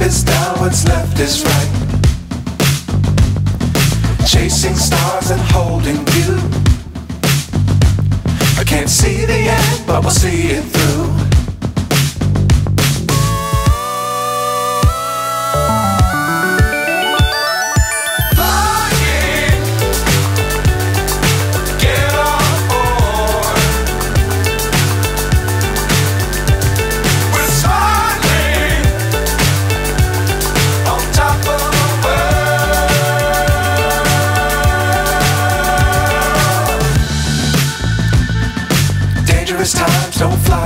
is down, what's left is right. Chasing stars and holding you. I can't see the end, but we'll see it through. Dangerous times don't fly.